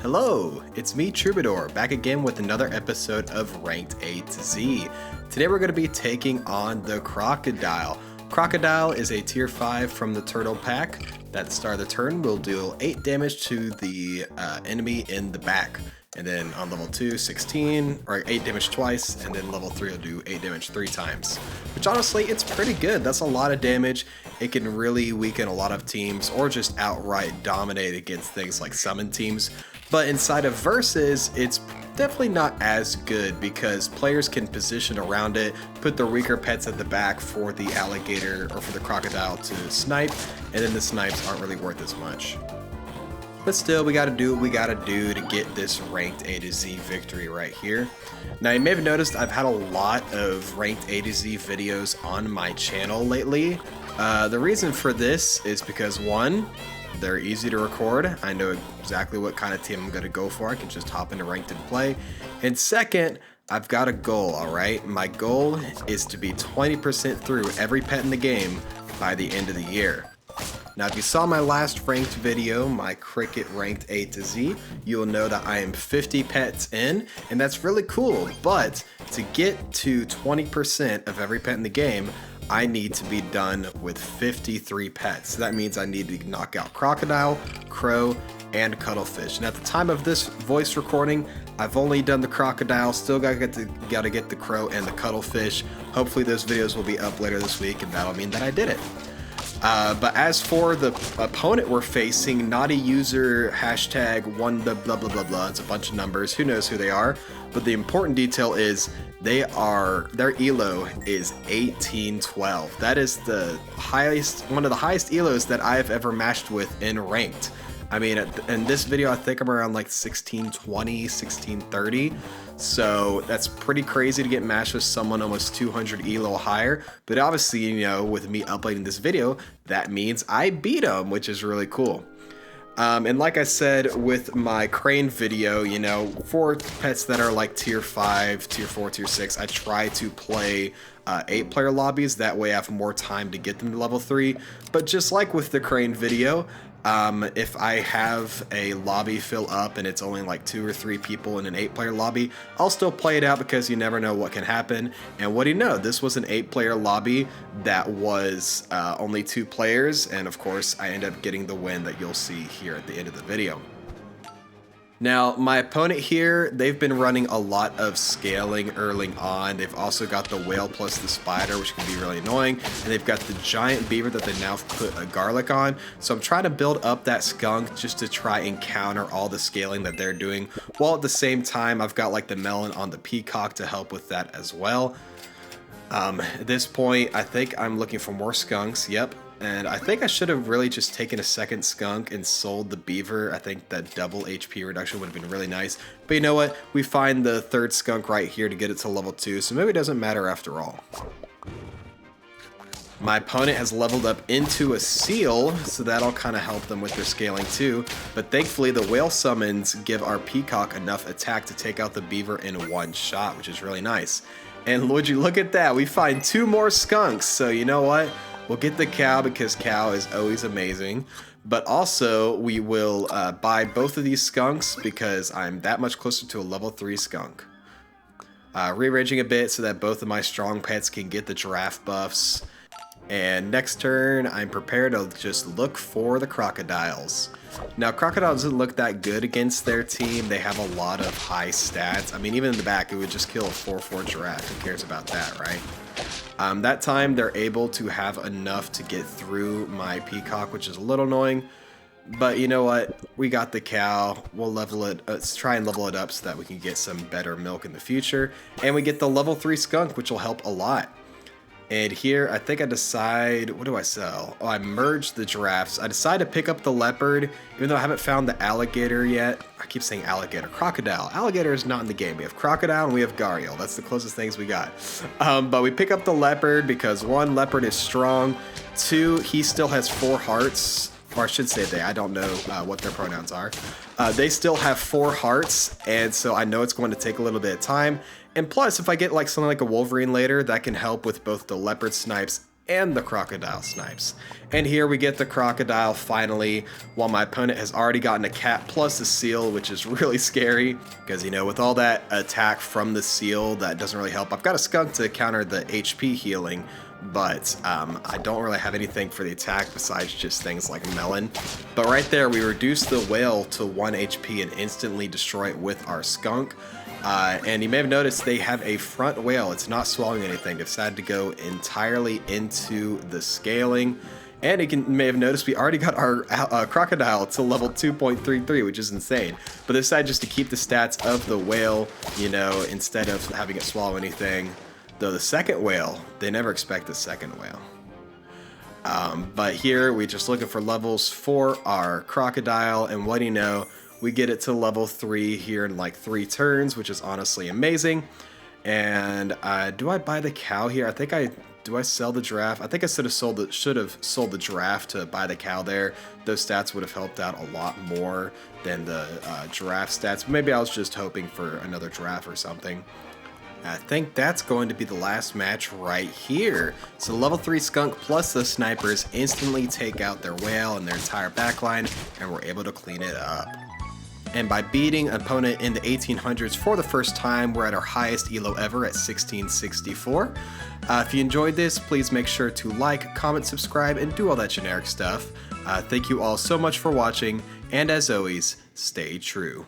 Hello, it's me, Troubadour, back again with another episode of Ranked A to Z. Today we're going to be taking on the Crocodile. Crocodile is a tier 5 from the turtle pack. At the start of the turn will deal 8 damage to the enemy in the back. And then on level 2, 16, or 8 damage twice, and then level 3 will do 8 damage 3 times. Which honestly, it's pretty good. That's a lot of damage. It can really weaken a lot of teams, or just outright dominate against things like summon teams. But inside of Versus, it's definitely not as good because players can position around it, put their weaker pets at the back for the alligator or for the crocodile to snipe, and then the snipes aren't really worth as much. But still, we gotta do what we gotta do to get this ranked A to Z victory right here. Now, you may have noticed I've had a lot of ranked A to Z videos on my channel lately. The reason for this is because, one, they're easy to record. I know exactly what kind of team I'm gonna go for. I can just hop into ranked and play. And second, I've got a goal, alright? My goal is to be 20% through every pet in the game by the end of the year. Now, if you saw my last ranked video, my cricket ranked A to Z, you will know that I am 50 pets in, and that's really cool. But to get to 20% of every pet in the game, I need to be done with 53 pets. So that means I need to knock out Crocodile, Crow, and Cuttlefish. And at the time of this voice recording, I've only done the Crocodile, still gotta get the Crow and the Cuttlefish. Hopefully those videos will be up later this week, and that'll mean that I did it. But as for the opponent we're facing, naughty user hashtag one blah blah blah blah, it's a bunch of numbers, who knows who they are, but the important detail is their elo is 1812. That is the highest, one of the highest elos that I've ever matched with in ranked. I mean, in this video, I think I'm around like 1620, 1630. So that's pretty crazy to get matched with someone almost 200 elo higher. But obviously, you know, with me uploading this video, that means I beat them, which is really cool. And like I said with my crane video, you know, for pets that are like tier 5, tier 4, tier 6, I try to play 8-player lobbies. That way I have more time to get them to level 3. But just like with the crane video, if I have a lobby fill up and it's only like 2 or 3 people in an 8-player lobby, I'll still play it out because you never know what can happen. And what do you know? This was an 8-player lobby that was only 2 players, and of course I end up getting the win that you'll see here at the end of the video. Now, my opponent here, they've been running a lot of scaling early on. They've also got the whale plus the spider, which can be really annoying. And they've got the giant beaver that they now put a garlic on. So I'm trying to build up that skunk just to try and counter all the scaling that they're doing. While at the same time, I've got like the melon on the peacock to help with that as well. At this point, I think I'm looking for more skunks. Yep. And I think I should have really just taken a second skunk and sold the beaver. I think that double HP reduction would have been really nice. But you know what? We find the third skunk right here to get it to level 2, so maybe it doesn't matter after all. My opponent has leveled up into a seal, so that'll kind of help them with their scaling too. But thankfully, the whale summons give our peacock enough attack to take out the beaver in one shot, which is really nice. And would you look at that? We find 2 more skunks, so you know what? We'll get the cow because cow is always amazing, but also we will buy both of these skunks because I'm that much closer to a level 3 skunk. Rearranging a bit so that both of my strong pets can get the giraffe buffs. And next turn, I'm prepared to just look for the crocodiles. Now, Crocodile doesn't look that good against their team. They have a lot of high stats. I mean, even in the back, it would just kill a 4/4 giraffe. Who cares about that, right? That time, they're able to have enough to get through my peacock, which is a little annoying. But you know what? We got the cow. We'll level it. Let's try and level it up so that we can get some better milk in the future. And we get the level 3 skunk, which will help a lot. And here, I think I decide, what do I sell? Oh, I merged the giraffes. I decide to pick up the leopard, even though I haven't found the alligator yet. I keep saying alligator. Crocodile. Alligator is not in the game. We have crocodile and we have Gariel. That's the closest things we got. But we pick up the leopard because 1, leopard is strong. 2, he still has 4 hearts. Or I should say they. I don't know what their pronouns are. They still have 4 hearts, and so I know it's going to take a little bit of time. And plus, if I get like something like a Wolverine later, that can help with both the leopard snipes and the crocodile snipes. And here we get the crocodile finally, while my opponent has already gotten a cat plus a seal, which is really scary because, you know, with all that attack from the seal, that doesn't really help. I've got a skunk to counter the HP healing, but I don't really have anything for the attack besides just things like melon. But right there, we reduce the whale to 1 HP and instantly destroy it with our skunk. And you may have noticed they have a front whale. It's not swallowing anything. They decided to go entirely into the scaling. And you may have noticed we already got our crocodile to level 2.33, which is insane. But they decided just to keep the stats of the whale, you know, instead of having it swallow anything. Though the second whale, they never expect the second whale. But here, we're just looking for levels for our crocodile. And what do you know? We get it to level 3 here in like 3 turns, which is honestly amazing. And do I buy the cow here? Do I sell the giraffe? I think I should have sold the giraffe to buy the cow there. Those stats would have helped out a lot more than the giraffe stats. Maybe I was just hoping for another giraffe or something. I think that's going to be the last match right here. So level 3 skunk plus the snipers instantly take out their whale and their entire backline, and we're able to clean it up. And by beating an opponent in the 1800s for the first time, we're at our highest elo ever at 1664. If you enjoyed this, please make sure to like, comment, subscribe, and do all that generic stuff. Thank you all so much for watching, and as always, stay true.